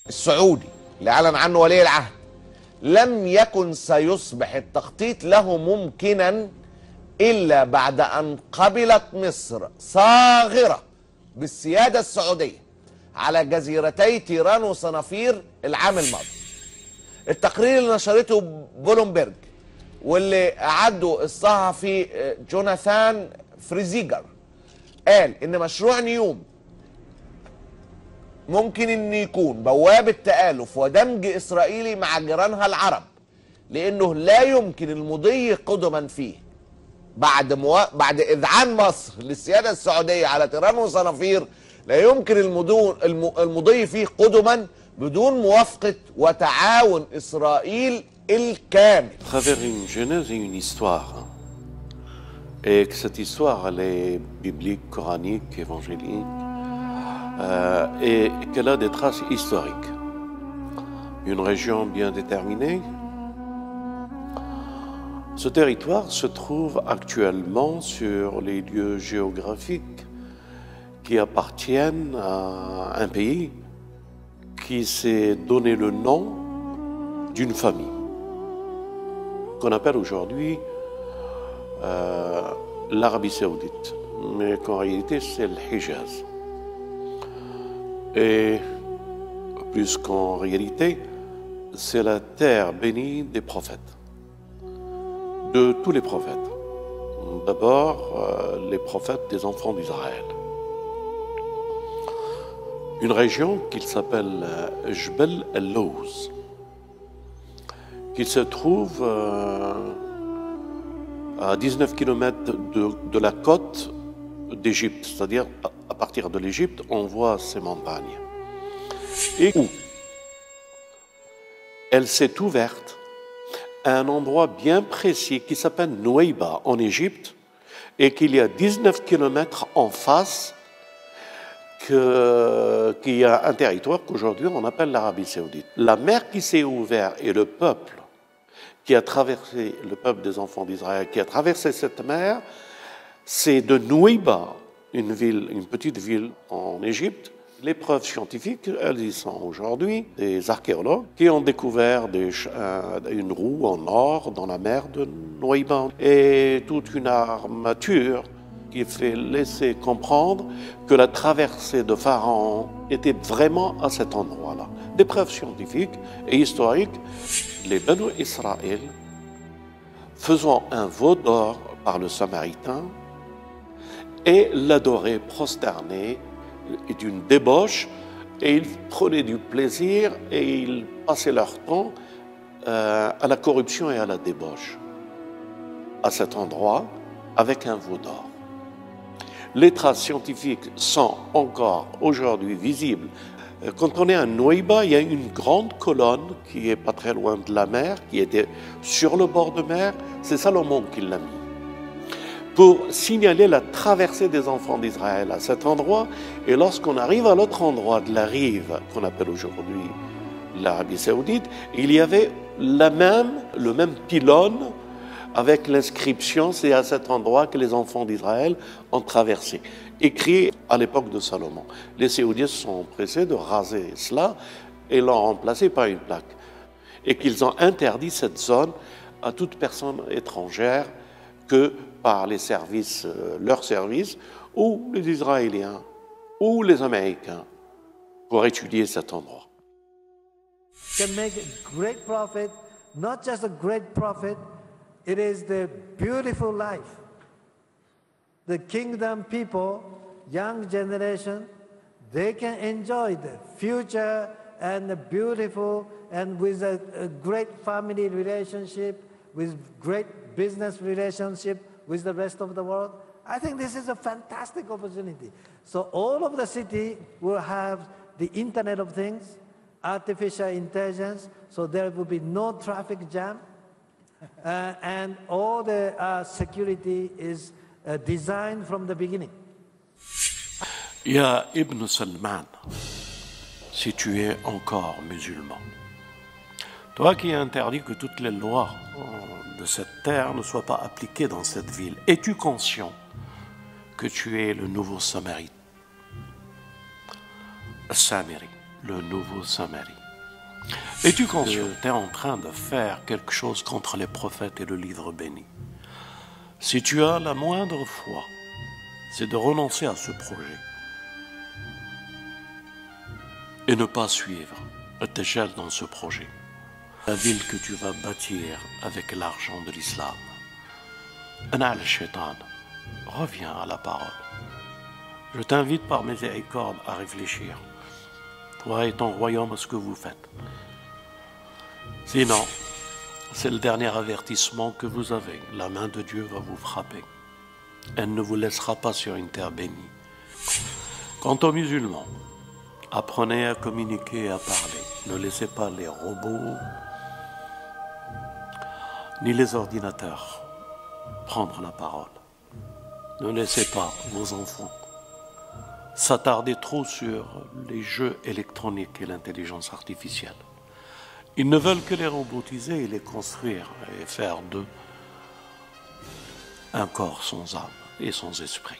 السعودي اللي أعلن عنه ولي العهد لم يكن سيصبح التخطيط له ممكنا إلا بعد أن قبلت مصر صاغرة بالسيادة السعودية على جزيرتي تيران وصنافير العام الماضي. التقرير اللي نشرته بولومبرج واللي أعده الصحفي جوناثان فريزيجر قال إن مشروع نيوم ممكن إن يكون بوابة تآلف ودمج إسرائيلي مع جيرانها العرب، لأنه لا يمكن المضي قدما فيه بعد إذعان مصر للسيادة السعودية على تيران وصنافير، لا يمكن المضي فيه قدما بدون موافقة وتعاون إسرائيل الكامل. À travers une genèse et une histoire, et que cette histoire elle est biblique, coranique, évangélique, et qu'elle a des traces historiques. Une région bien déterminée. Ce territoire se trouve actuellement sur les lieux géographiques qui appartiennent à un pays qui s'est donné le nom d'une famille qu'on appelle aujourd'hui l'Arabie Saoudite, mais qu'en réalité c'est le Hijaz. Et plus qu'en réalité, c'est la terre bénie des prophètes, de tous les prophètes. D'abord, les prophètes des enfants d'Israël. Une région qui s'appelle Jbel el-Lawz, qui se trouve à 19 km de la côte d'Égypte, c'est-à-dire à partir de l'Égypte, on voit ces montagnes. Et où elle s'est ouverte à un endroit bien précis qui s'appelle Nouaïba en Égypte et qu'il y a 19 km en face qu'il y a un territoire qu'aujourd'hui on appelle l'Arabie Saoudite. La mer qui s'est ouverte et le peuple qui a traversé, le peuple des enfants d'Israël qui a traversé cette mer, c'est de Nouaïba, une petite ville en Égypte. Les preuves scientifiques, elles y sont aujourd'hui. Des archéologues qui ont découvert une roue en or dans la mer de Nouaïba et toute une armature qui fait laisser comprendre que la traversée de Pharaon était vraiment à cet endroit-là. Des preuves scientifiques et historiques, les Banu Israël faisant un veau d'or par le Samaritain et l'adoraient prosterné d'une débauche, et ils prenaient du plaisir et ils passaient leur temps à la corruption et à la débauche à cet endroit avec un veau d'or. Les traces scientifiques sont encore aujourd'hui visibles. Quand on est à Nouaïba, il y a une grande colonne qui est pas très loin de la mer, qui était sur le bord de mer. C'est Salomon qui l'a mis pour signaler la traversée des enfants d'Israël à cet endroit. Et lorsqu'on arrive à l'autre endroit de la rive, qu'on appelle aujourd'hui l'Arabie Saoudite, il y avait le même pylône avec l'inscription, c'est à cet endroit que les enfants d'Israël ont traversé, écrit à l'époque de Salomon. Les Saoudiens se sont pressés de raser cela et l'ont remplacé par une plaque. Et qu'ils ont interdit cette zone à toute personne étrangère que par les services, leurs services, ou les Israéliens, ou les Américains, pour étudier cet endroit. Can make a great prophet, not just a great prophet, it is the beautiful life. The kingdom people, young generation, they can enjoy the future and the beautiful and with a great family relationship, with great business relationship with the rest of the world. I think this is a fantastic opportunity. So all of the city will have the Internet of Things, artificial intelligence, so there will be no traffic jam, and all the security is designed from the beginning. Ya Ibn Salman, si tu es encore musulman, toi qui as interdit que toutes les lois de cette terre ne soient pas appliquées dans cette ville, es-tu conscient que tu es le nouveau Samiri, Samiri, le nouveau Samarie. Es-tu conscient que tu es en train de faire quelque chose contre les prophètes et le livre béni? Si tu as la moindre foi, c'est de renoncer à ce projet et ne pas suivre t'échelle dans ce projet. La ville que tu vas bâtir avec l'argent de l'islam. Anal Shaitan, reviens à la parole. Je t'invite par miséricorde à réfléchir. Toi et ton royaume, à ce que vous faites. Sinon, c'est le dernier avertissement que vous avez. La main de Dieu va vous frapper. Elle ne vous laissera pas sur une terre bénie. Quant aux musulmans, apprenez à communiquer et à parler. Ne laissez pas les robots ni les ordinateurs prendre la parole. Ne laissez pas vos enfants s'attarder trop sur les jeux électroniques et l'intelligence artificielle. Ils ne veulent que les robotiser et les construire et faire d'eux un corps sans âme et sans esprit.